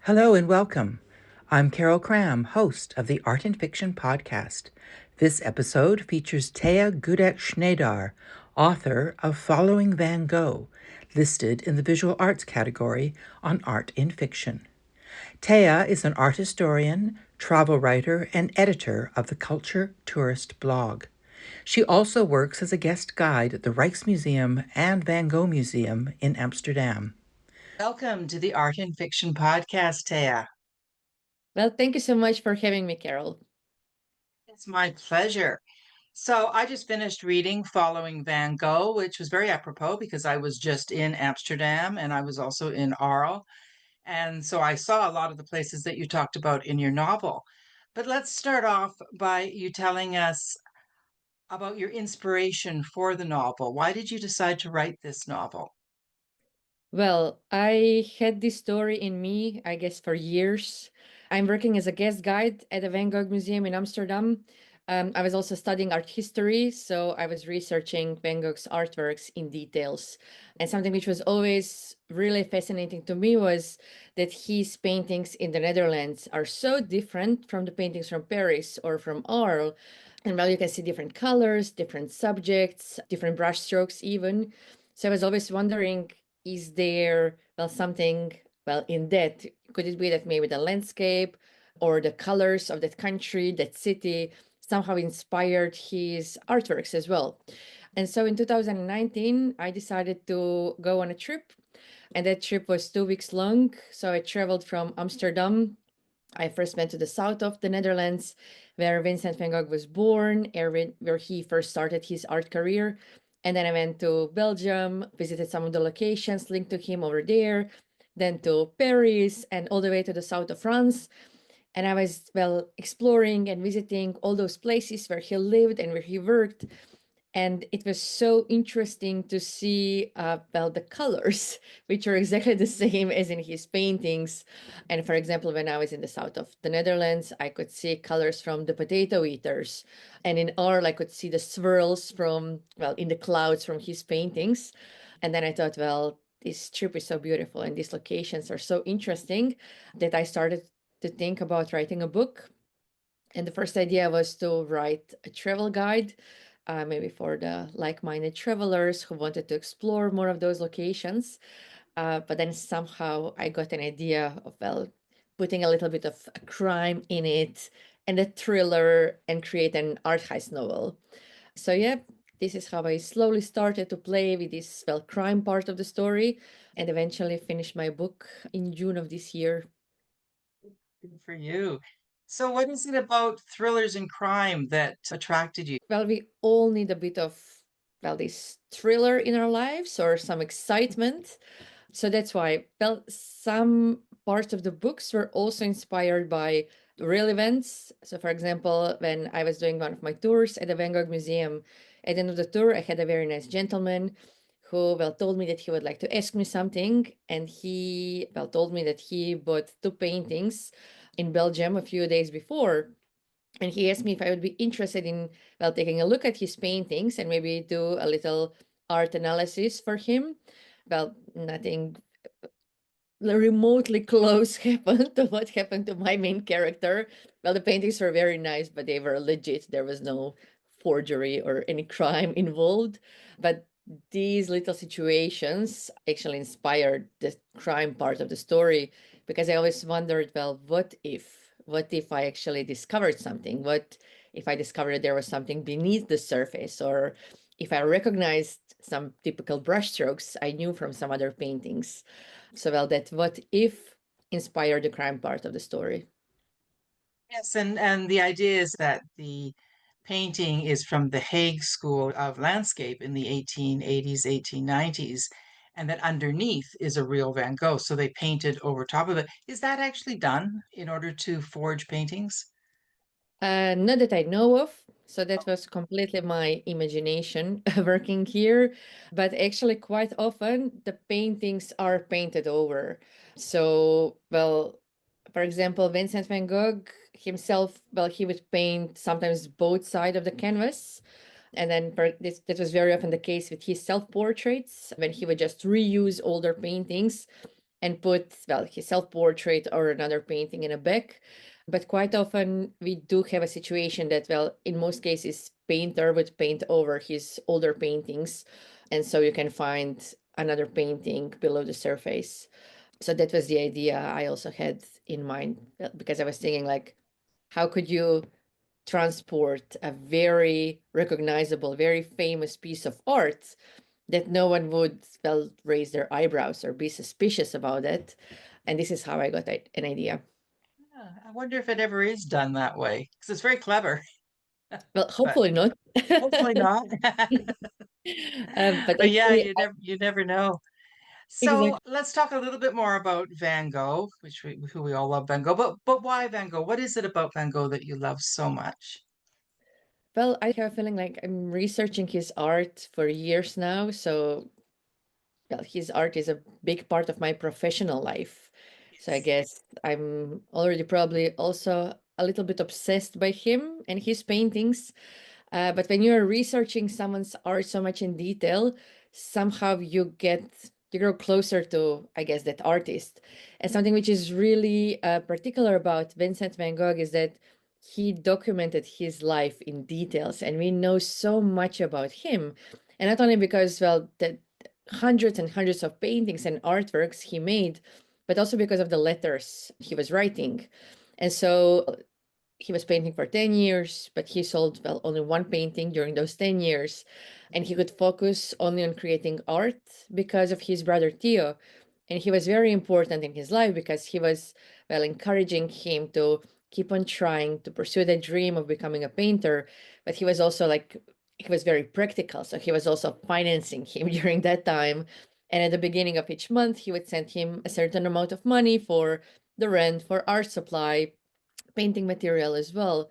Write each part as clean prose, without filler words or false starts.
Hello and welcome. I'm Carol Cram, host of the Art and Fiction podcast. This episode features Tea Gudek Šnajdar, author of Following Van Gogh, listed in the visual arts category on Art in Fiction. Tea is an art historian, travel writer, and editor of the Culture Tourist blog. She also works as a guest guide at the Rijksmuseum and Van Gogh Museum in Amsterdam. Welcome to the Art and Fiction podcast, Tea. Well, thank you so much for having me, Carol. It's my pleasure. So I just finished reading Following Van Gogh, which was very apropos because I was just in Amsterdam and I was also in Arles. And so I saw a lot of the places that you talked about in your novel. But let's start off by you telling us about your inspiration for the novel. Why did you decide to write this novel? Well, I had this story in me, I guess, for years. I'm working as a guest guide at the Van Gogh Museum in Amsterdam. I was also studying art history, so I was researching Van Gogh's artworks in details. And something which was always really fascinating to me was that his paintings in the Netherlands are so different from the paintings from Paris or from Arles. And well, you can see different colors, different subjects, different brush strokes, even. So I was always wondering, is there, well, something, well, in that? Could it be that maybe the landscape or the colors of that country, that city, somehow inspired his artworks as well? And so in 2019, I decided to go on a trip, and that trip was 2 weeks long. So I traveled from Amsterdam. I first went to the south of the Netherlands, where Vincent van Gogh was born, where he first started his art career. And then I went to Belgium, visited some of the locations linked to him over there, then to Paris, and all the way to the south of France. And I was, well, exploring and visiting all those places where he lived and where he worked. And it was so interesting to see, well, the colors, which are exactly the same as in his paintings. And for example, when I was in the south of the Netherlands, I could see colors from the potato eaters. And in Arles, I could see the swirls from, well, in the clouds from his paintings. And then I thought, well, this trip is so beautiful and these locations are so interesting that I started to think about writing a book. And the first idea was to write a travel guide, maybe for the like-minded travelers who wanted to explore more of those locations. But then somehow I got an idea of, well, putting a little bit of a crime in it and a thriller and create an art heist novel. So yeah, this is how I slowly started to play with this, well, crime part of the story and eventually finished my book in June of this year. Good for you. So, what is it about thrillers and crime that attracted you? Well, we all need a bit of, well, this thriller in our lives or some excitement. So that's why, well, some parts of the books were also inspired by real events. So, for example, when I was doing one of my tours at the Van Gogh Museum, at the end of the tour, I had a very nice gentleman who, well, told me that he would like to ask me something. And he, well, told me that he bought two paintings in Belgium a few days before, and he asked me if I would be interested in, well, taking a look at his paintings and maybe do a little art analysis for him. Well, nothing remotely close happened to what happened to my main character. Well, the paintings were very nice, but they were legit. There was no forgery or any crime involved. But these little situations actually inspired the crime part of the story, because I always wondered, well, what if? What if I actually discovered something? What if I discovered there was something beneath the surface? Or if I recognized some typical brushstrokes I knew from some other paintings? So, well, that what if inspired the crime part of the story. Yes, and the idea is that the painting is from the Hague School of Landscape in the 1880s, 1890s, and that underneath is a real Van Gogh. So they painted over top of it. Is that actually done in order to forge paintings? Not that I know of. So that was completely my imagination working here. But actually, quite often the paintings are painted over. So, well, for example, Vincent van Gogh himself, well, he would paint sometimes both sides of the canvas. And then that was very often the case with his self portraits when he would just reuse older paintings and put, well, his self-portrait or another painting in a bag. But quite often we do have a situation that, well, in most cases, painter would paint over his older paintings. And so you can find another painting below the surface. So that was the idea I also had in mind, because I was thinking like, how could you transport a very recognizable, very famous piece of art that no one would, well, raise their eyebrows or be suspicious about it? And this is how I got an idea. Yeah, I wonder if it ever is done that way because it's very clever, Well, but hopefully not. hopefully not. But But yeah, actually, you never know. So exactly. let's talk a little bit more about Van Gogh, who we all love Van Gogh. But why Van Gogh? What is it about Van Gogh that you love so much? Well, I have a feeling like I'm researching his art for years now. So, well, his art is a big part of my professional life. So I Yes. guess I'm already probably also a little bit obsessed by him and his paintings. But when you're researching someone's art so much in detail, somehow you grow closer to, I guess, that artist. And something which is really particular about Vincent Van Gogh is that he documented his life in details, and we know so much about him. And not only because, well, the hundreds and hundreds of paintings and artworks he made, but also because of the letters he was writing. And so he was painting for 10 years, but he sold, well, only one painting during those 10 years. And he could focus only on creating art because of his brother Theo. And he was very important in his life because he was, well, encouraging him to keep on trying to pursue the dream of becoming a painter. But he was also like, he was very practical. So he was also financing him during that time. And at the beginning of each month, he would send him a certain amount of money for the rent, for art supply, painting material as well.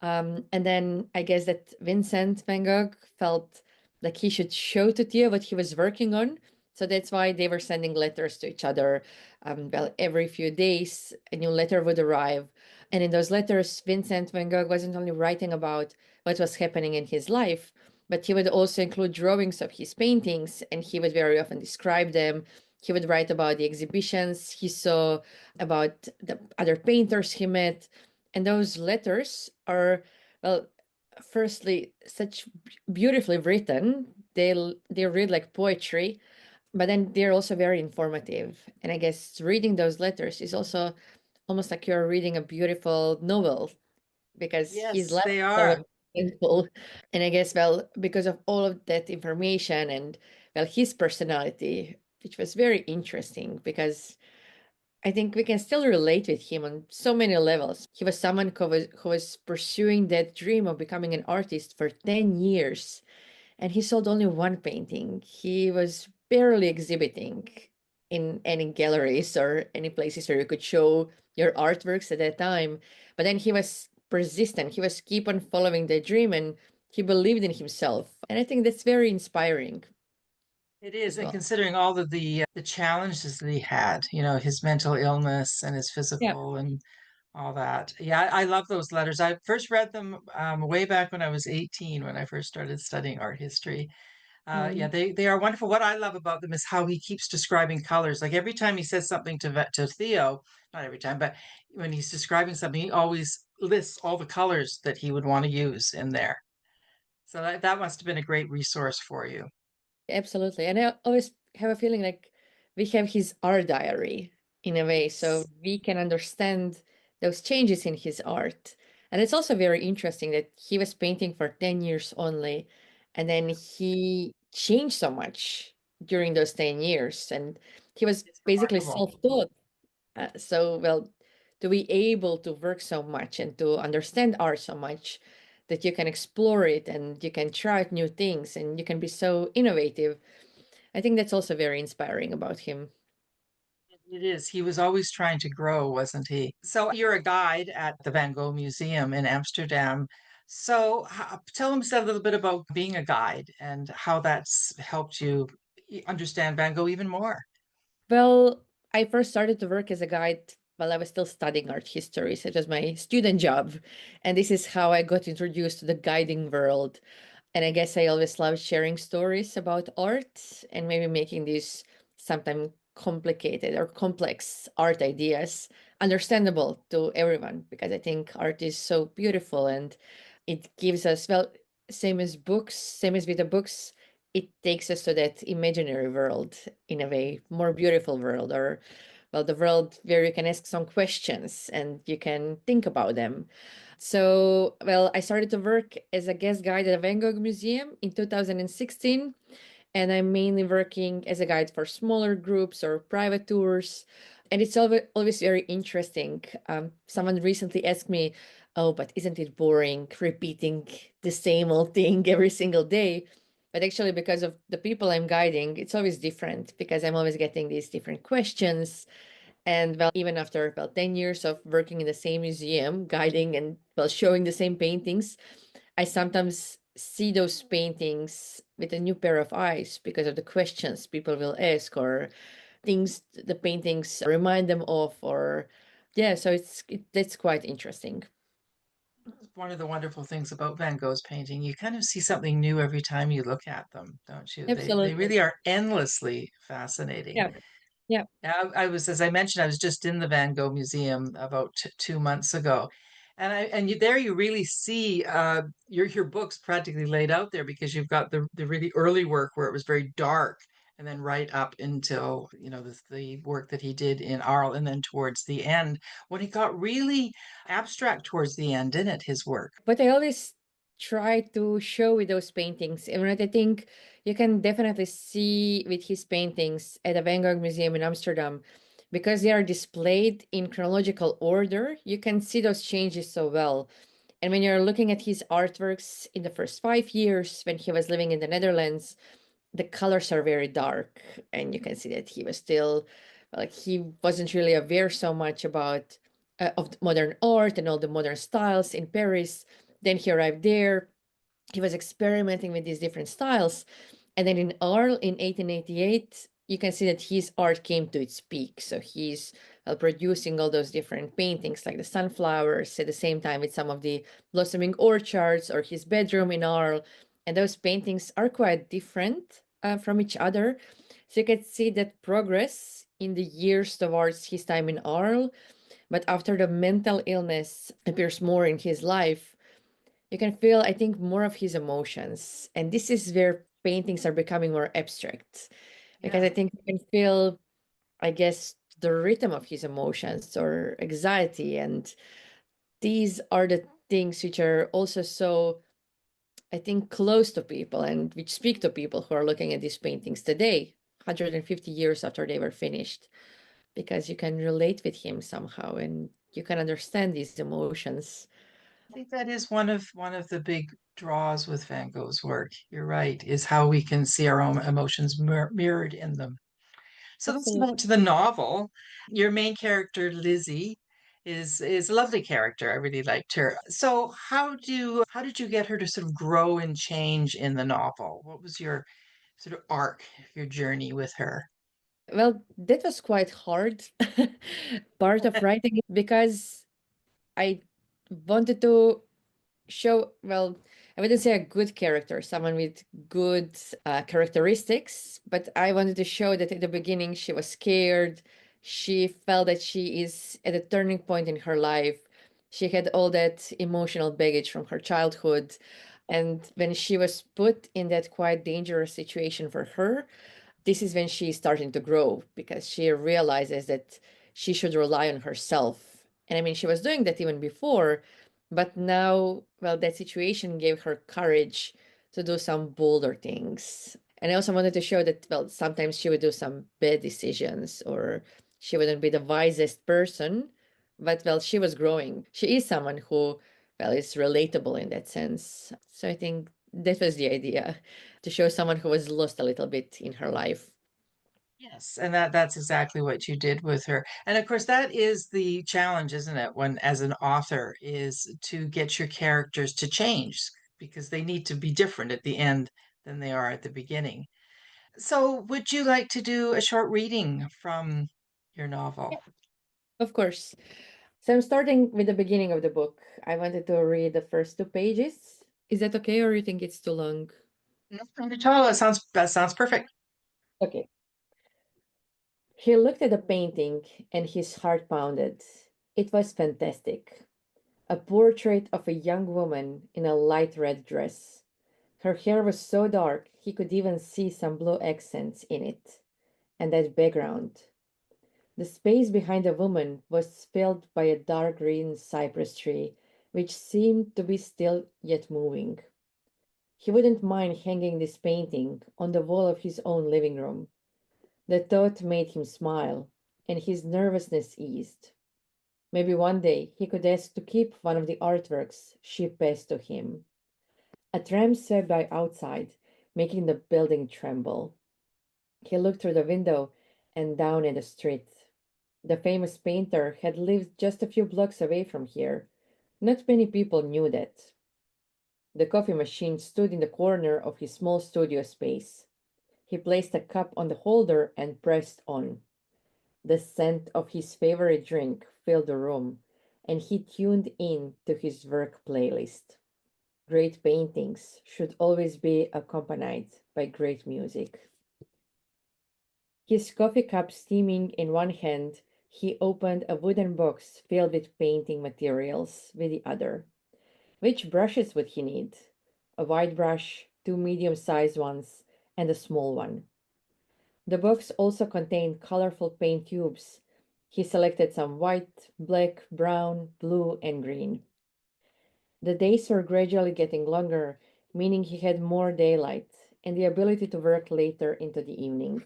And then I guess that Vincent Van Gogh felt like he should show to Theo what he was working on. So that's why they were sending letters to each other. Well, every few days, a new letter would arrive. And in those letters, Vincent Van Gogh wasn't only writing about what was happening in his life, but he would also include drawings of his paintings, and he would very often describe them. He would write about the exhibitions he saw, about the other painters he met. And those letters are, well, firstly, such beautifully written. They read like poetry, but then they're also very informative. And I guess reading those letters is also almost like you're reading a beautiful novel, because his Yes, life they is so are. painful. And I guess, well, because of all of that information and, well, his personality, which was very interesting, because I think we can still relate with him on so many levels. He was someone who was pursuing that dream of becoming an artist for 10 years, and he sold only one painting. He was barely exhibiting in any galleries or any places where you could show your artworks at that time. But then he was persistent. He was keep on following the dream, and he believed in himself. And I think that's very inspiring It is, as and well. considering all of the challenges that he had, his mental illness and his Yeah. physical and all that. Yeah, I love those letters. I first read them way back when I was 18, when I first started studying art history. Yeah, Mm. they are wonderful. What I love about them is how he keeps describing colors. Like every time he says something to Theo, not every time, but when he's describing something, he always lists all the colors that he would want to use in there. So that must have been a great resource for you. Absolutely. And I always have a feeling like we have his art diary in a way, so Yes. we can understand those changes in his art. And it's also very interesting that he was painting for 10 years only, and then he changed so much during those 10 years. And he was It's basically remarkable. self-taught. So, well, to be able to work so much and to understand art so much that you can explore it and you can try out new things and you can be so innovative. I think that's also very inspiring about him. It is. He was always trying to grow, wasn't he? So you're a guide at the Van Gogh Museum in Amsterdam. So tell us a little bit about being a guide and how that's helped you understand Van Gogh even more. Well, I first started to work as a guide while I was still studying art history. So it was my student job. And this is how I got introduced to the guiding world. And I guess I always loved sharing stories about art and maybe making these sometimes complicated or complex art ideas understandable to everyone, because I think art is so beautiful and it gives us, well, same as books, same as with the books, it takes us to that imaginary world, in a way, more beautiful world, or well, the world where you can ask some questions and you can think about them. So, well, I started to work as a guest guide at the Van Gogh Museum in 2016, and I'm mainly working as a guide for smaller groups or private tours. And it's always very interesting. Someone recently asked me, "Oh, but isn't it boring repeating the same old thing every single day?" But actually, because of the people I'm guiding, it's always different because I'm always getting these different questions. And well, even after about 10 years of working in the same museum, guiding and well, showing the same paintings, I sometimes see those paintings with a new pair of eyes because of the questions people will ask, or things the paintings remind them of, or yeah, so that's quite interesting. One of the wonderful things about Van Gogh's painting, you kind of see something new every time you look at them, don't you? They Absolutely. really are endlessly fascinating. Yeah. Yeah. Yeah, I was, as I mentioned, I was just in the Van Gogh Museum about 2 months ago, and there you really see your books practically laid out there because you've got the really early work where it was very dark, and then right up until the work that he did in Arles, and then towards the end when he got really abstract towards the end, didn't it? His work. But I always try to show with those paintings, and what I think you can definitely see with his paintings at the Van Gogh Museum in Amsterdam, because they are displayed in chronological order, you can see those changes so well. And when you're looking at his artworks in the first 5 years when he was living in the Netherlands, the colors are very dark, and you can see that he was still like he wasn't really aware so much about of modern art and all the modern styles in Paris. Then he arrived there, he was experimenting with these different styles, and then in Arles in 1888 you can see that his art came to its peak. So he's producing all those different paintings like the sunflowers at the same time with some of the blossoming orchards, or his bedroom in Arles, and those paintings are quite different from each other. So you can see that progress in the years towards his time in Arles, but after the mental illness appears more in his life, you can feel, I think, more of his emotions. And this is where paintings are becoming more abstract, because Yeah. I think you can feel, I guess, the rhythm of his emotions or anxiety. And these are the things which are also so, I think, close to people and which speak to people who are looking at these paintings today, 150 years after they were finished, because you can relate with him somehow and you can understand these emotions. I think that is one of the big draws with Van Gogh's work. You're right, is how we can see our own emotions mirrored in them. So let's Absolutely. move on to the novel. Your main character, Lizzie, is a lovely character. I really liked her. So how did you get her to sort of grow and change in the novel? What was your sort of arc, your journey with her? Well, that was quite hard part of writing it, because I wanted to show, well, I wouldn't say a good character, someone with good characteristics, but I wanted to show that at the beginning she was scared. She felt that she is at a turning point in her life. She had all that emotional baggage from her childhood. And when she was put in that quite dangerous situation for her, this is when she's starting to grow, because she realizes that she should rely on herself. And I mean, she was doing that even before, but now, well, that situation gave her courage to do some bolder things. And I also wanted to show that, well, sometimes she would do some bad decisions, or she wouldn't be the wisest person, but well, she was growing. She is someone who, well, is relatable in that sense. So I think that was the idea, to show someone who was lost a little bit in her life. Yes, and that's exactly what you did with her. And of course, that is the challenge, isn't it? When as an author is to get your characters to change because they need to be different at the end than they are at the beginning. So, would you like to do a short reading from your Yeah, novel? of course. So I'm starting with the beginning of the book. I wanted to read the first 2 pages. Is that okay, or you think it's too long? No problem at all. That sounds perfect. Okay. He looked at the painting and his heart pounded. It was fantastic. A portrait of a young woman in a light red dress. Her hair was so dark he could even see some blue accents in it. And that background. The space behind the woman was filled by a dark green cypress tree, which seemed to be still yet moving. He wouldn't mind hanging this painting on the wall of his own living room. The thought made him smile, and his nervousness eased. Maybe one day he could ask to keep one of the artworks she passed to him. A tram swept by outside, making the building tremble. He looked through the window and down at the street. The famous painter had lived just a few blocks away from here. Not many people knew that. The coffee machine stood in the corner of his small studio space. He placed a cup on the holder and pressed on. The scent of his favorite drink filled the room, and he tuned in to his work playlist. Great paintings should always be accompanied by great music. His coffee cup steaming in one hand, he opened a wooden box filled with painting materials with the other. Which brushes would he need? A wide brush, two medium sized ones, and a small one. The box also contained colorful paint tubes. He selected some white, black, brown, blue, and green. The days were gradually getting longer, meaning he had more daylight and the ability to work later into the evening.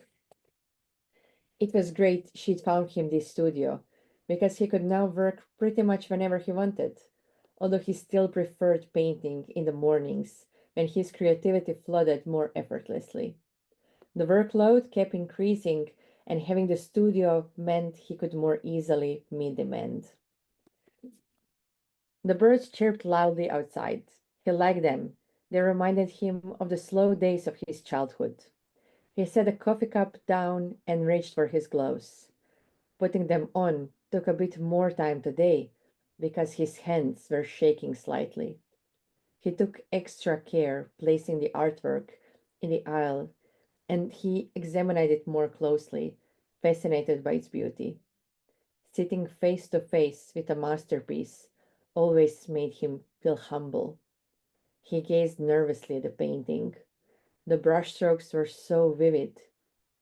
It was great she'd found him this studio, because he could now work pretty much whenever he wanted, although he still preferred painting in the mornings when his creativity flooded more effortlessly. The workload kept increasing, and having the studio meant he could more easily meet demand. The birds chirped loudly outside. He liked them. They reminded him of the slow days of his childhood. He set a coffee cup down and reached for his gloves. Putting them on took a bit more time today because his hands were shaking slightly. He took extra care placing the artwork in the aisle, and he examined it more closely, fascinated by its beauty. Sitting face to face with a masterpiece always made him feel humble. He gazed nervously at the painting. The brushstrokes were so vivid.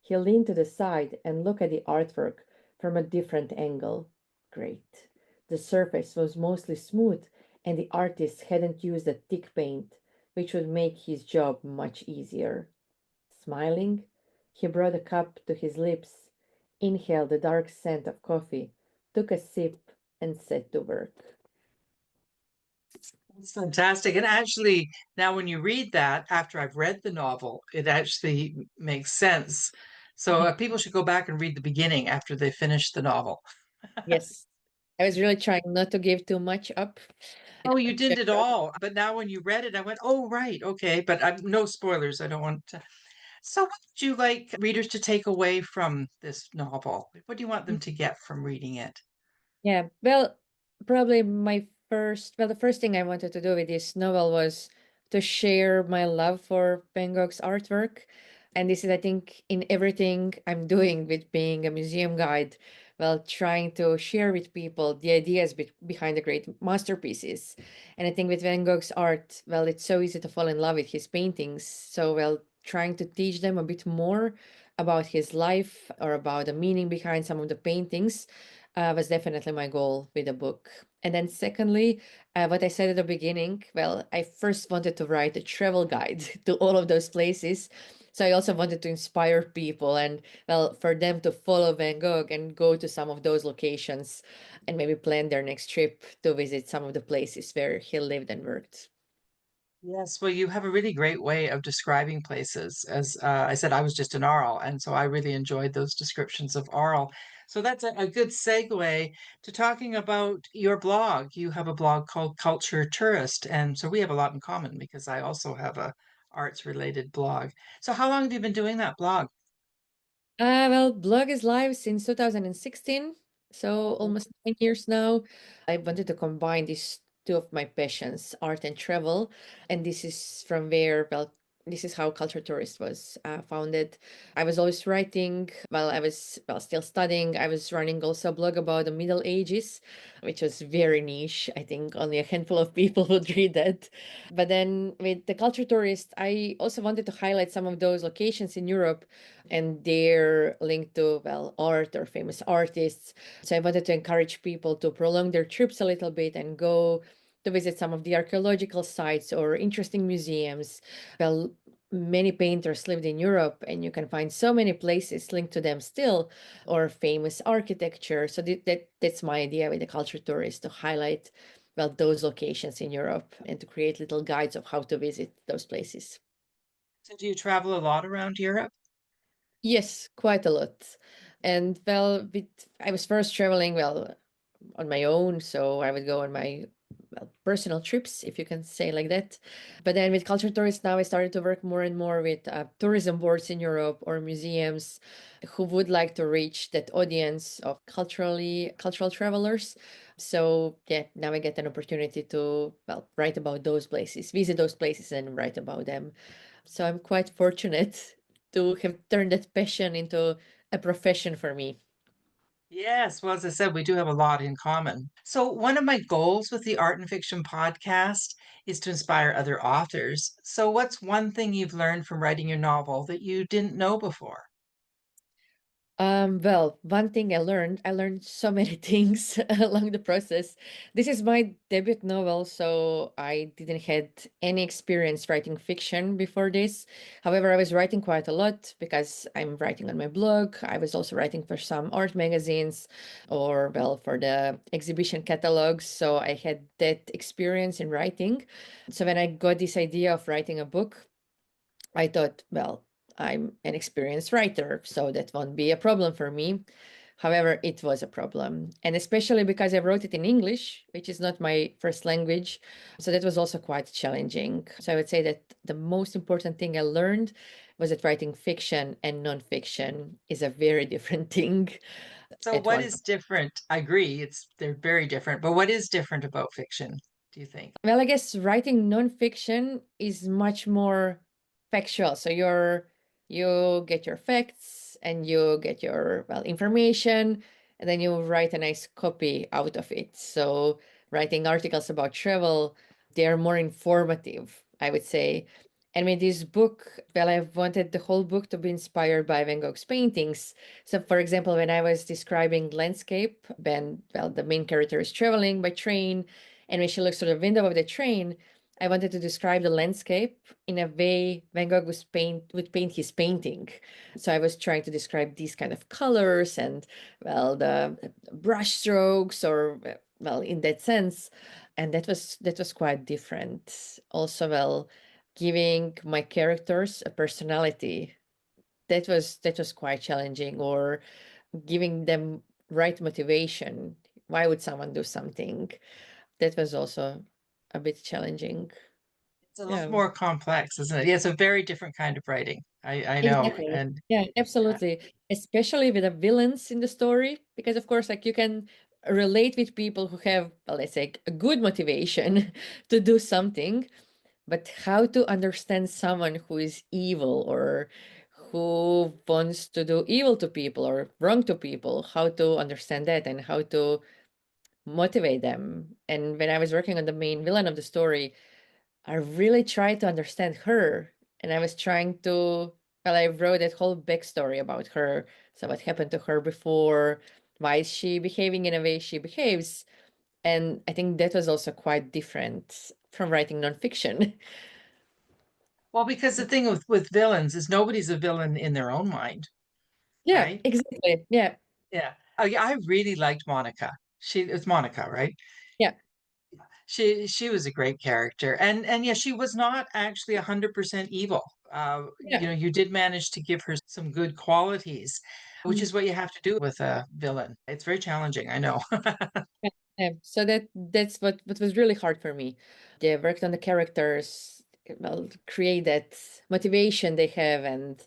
He leaned to the side and looked at the artwork from a different angle. Great. The surface was mostly smooth, and the artist hadn't used a thick paint, which would make his job much easier. Smiling, he brought a cup to his lips, inhaled the dark scent of coffee, took a sip, and set to work. It's fantastic. And actually, now when you read that, after I've read the novel, it actually makes sense. So people should go back and read the beginning after they finish the novel. Yes, I was really trying not to give too much up. Oh, you didn't at all. But now when you read it, I went, oh, right, okay. But no spoilers. I don't want to. So, what would you like readers to take away from this novel? What do you want them to get from reading it? Yeah, well, probably the first thing I wanted to do with this novel was to share my love for Van Gogh's artwork. And this is, I think, in everything I'm doing with being a museum guide, well, trying to share with people the ideas behind the great masterpieces. And I think with Van Gogh's art, well, it's so easy to fall in love with his paintings. So, well, trying to teach them a bit more about his life or about the meaning behind some of the paintings was definitely my goal with the book. And then, secondly, what I said at the beginning, well, I first wanted to write a travel guide to all of those places. So I also wanted to inspire people and, well, for them to follow Van Gogh and go to some of those locations and maybe plan their next trip to visit some of the places where he lived and worked. Yes, well, you have a really great way of describing places. As I said, I was just in Arles, and so I really enjoyed those descriptions of Arles. So that's a good segue to talking about your blog. You have a blog called Culture Tourist, and so we have a lot in common because I also have a arts related blog. So how long have you been doing that blog? Well, blog is live since 2016, so almost 9 years now. I wanted to combine these two of my passions, art and travel, and this is from where, well, This is how Culture Tourist was founded. I was always writing while I was still studying. I was running also a blog about the Middle Ages, which was very niche. I think only a handful of people would read that. But then with the Culture Tourist, I also wanted to highlight some of those locations in Europe and their link to, art or famous artists. So I wanted to encourage people to prolong their trips a little bit and go to visit some of the archaeological sites or interesting museums. Well, many painters lived in Europe, and you can find so many places linked to them still, or famous architecture. So that's my idea with the culture tourist, to highlight those locations in Europe and to create little guides of how to visit those places. So do you travel a lot around Europe? Yes, quite a lot. And I was first traveling on my own, so I would go on my personal trips, if you can say like that. But then with culture tourists now, I started to work more and more with tourism boards in Europe or museums who would like to reach that audience of cultural travelers. So yeah, now I get an opportunity to write about those places, visit those places, and write about them. So I'm quite fortunate to have turned that passion into a profession for me. Yes, well, as I said, we do have a lot in common. So, one of my goals with the Art and Fiction podcast is to inspire other authors. So, what's one thing you've learned from writing your novel that you didn't know before? One thing I learned so many things along the process. This is my debut novel, so I didn't had any experience writing fiction before this. However, I was writing quite a lot because I'm writing on my blog. I was also writing for some art magazines or, for the exhibition catalogs. So I had that experience in writing. So when I got this idea of writing a book, I thought, I'm an experienced writer, so that won't be a problem for me. However, it was a problem. And especially because I wrote it in English, which is not my first language. So that was also quite challenging. So I would say that the most important thing I learned was that writing fiction and nonfiction is a very different thing So, at what one. is different? I agree, they're very different, but what is different about fiction, do you think? Well, I guess writing nonfiction is much more factual. So you get your facts and you get your information, and then you write a nice copy out of it. So writing articles about travel, they are more informative, I would say. And with this book, I wanted the whole book to be inspired by Van Gogh's paintings. So, for example, when I was describing landscape, the main character is traveling by train, and when she looks through the window of the train, I wanted to describe the landscape in a way Van Gogh would paint his painting. So I was trying to describe these kind of colors and the brush strokes, or in that sense. And that was quite different. Also, giving my characters a personality. That was quite challenging, or giving them right motivation. Why would someone do something? That was also a bit challenging. It's a lot Yeah, more complex, isn't it? Yeah, it's a very different kind of writing. I know. exactly. And Yeah, yeah, absolutely. Especially with the villains in the story, because of course, like you can relate with people who have, let's say, a good motivation to do something, but how to understand someone who is evil or who wants to do evil to people or wrong to people, how to understand that and how to motivate them. And when I was working on the main villain of the story, I really tried to understand her. And I was trying to, I wrote that whole backstory about her. So, what happened to her before? Why is she behaving in a way she behaves? And I think that was also quite different from writing nonfiction. well, because the thing with villains is nobody's a villain in their own mind, Yeah, right? exactly. Yeah, Yeah. Oh, yeah, I really liked Monica. It's Monica, right? yeah, She was a great character, and yeah, she was not actually 100% evil. yeah. You did manage to give her some good qualities, which Mhm. is what you have to do with a villain. It's very challenging, I know. Yeah. Yeah. So that's what was really hard for me. They worked on the characters, create that motivation they have and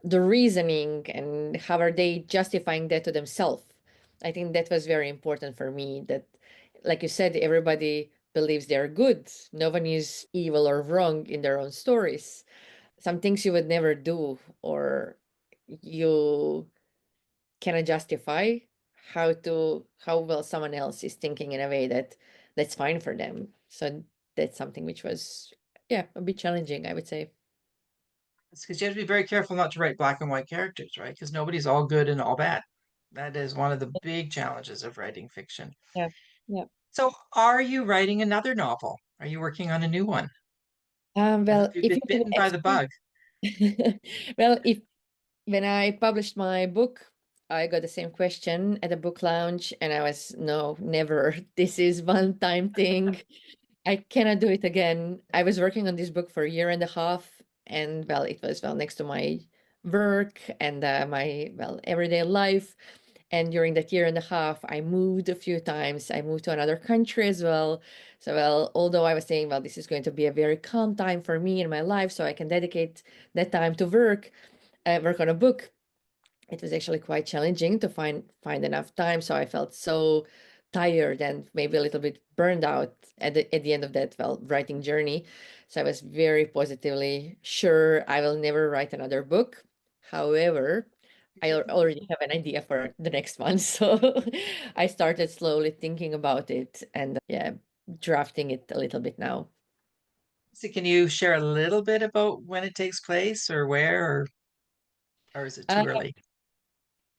the reasoning and how are they justifying that to themselves. I think that was very important for me, that like you said, everybody believes they're good. No one is evil or wrong in their own stories. some things you would never do, or you cannot justify how well someone else is thinking in a way that's fine for them. So that's something which was, yeah, a bit challenging, I would say. It's because you have to be very careful not to write black and white characters, right? Because nobody's all good and all bad. That is one of the big challenges of writing fiction. Yeah. Yeah. So, are you writing another novel? Are you working on a new one? Have Well, you if been you would bitten have by the bug? seen, well, if when I published my book, I got the same question at a book lounge, and I was, no, never. This is one time thing. I cannot do it again. I was working on this book for a year and a half, and well, it was well next to my work and my well everyday life. And during that year and a half, I moved a few times. I moved to another country as well. So, well, although I was saying, well, this is going to be a very calm time for me in my life, so I can dedicate that time to work on a book, it was actually quite challenging to find enough time. So I felt so tired and maybe a little bit burned out at the end of that well writing journey. So I was very positively sure I will never write another book. However, already have an idea for the next one. So I started slowly thinking about it and yeah, drafting it a little bit now. So can you share a little bit about when it takes place or where, or is it Uh, too early?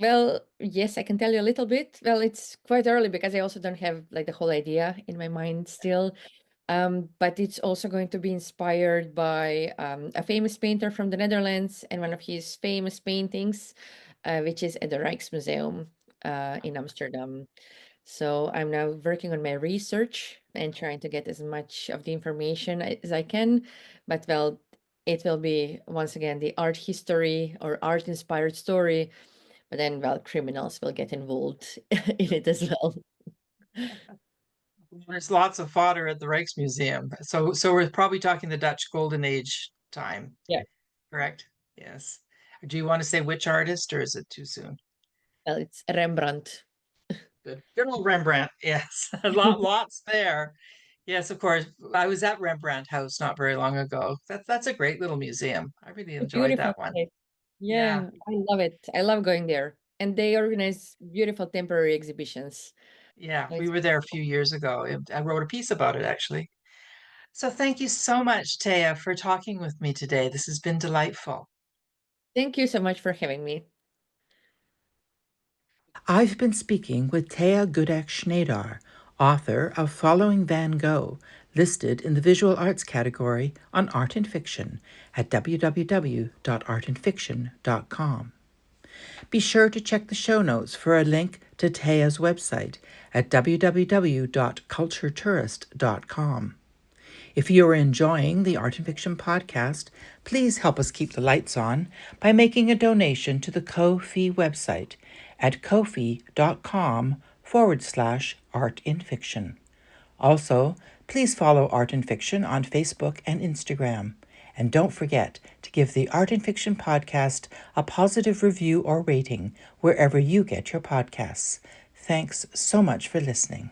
well, yes, I can tell you a little bit. Well, it's quite early because I also don't have like the whole idea in my mind still. But it's also going to be inspired by a famous painter from the Netherlands and one of his famous paintings, which is at the Rijksmuseum in Amsterdam. So I'm now working on my research and trying to get as much of the information as I can. But well, it will be once again the art history or art inspired story, but then well, criminals will get involved in it as well. There's lots of fodder at the Rijksmuseum. So we're probably talking the Dutch Golden Age time, Yeah. correct? Yes. Do you want to say which artist or is it too soon? Well, it's Rembrandt. Good. Good old Rembrandt. Yes. Lots there. Yes, of course. I was at Rembrandt House not very long ago. That's a great little museum. I really A enjoyed beautiful that one. place. Yeah. Yeah, I love it. I love going there. And they organize beautiful temporary exhibitions. Yeah. So We it's were there a few years ago. I wrote a piece about it actually. So thank you so much, Taya, for talking with me today. This has been delightful. thank you so much for having me. I've been speaking with Tea Gudek Šnajdar, author of Following Van Gogh, listed in the visual arts category on Art and Fiction at www.artandfiction.com. Be sure to check the show notes for a link to Tea's website at www.culturetourist.com. If you are enjoying the Art and Fiction podcast, please help us keep the lights on by making a donation to the Ko-fi website at kofi.com/artinfiction. Also, please follow Art and Fiction on Facebook and Instagram. And don't forget to give the Art and Fiction podcast a positive review or rating wherever you get your podcasts. Thanks so much for listening.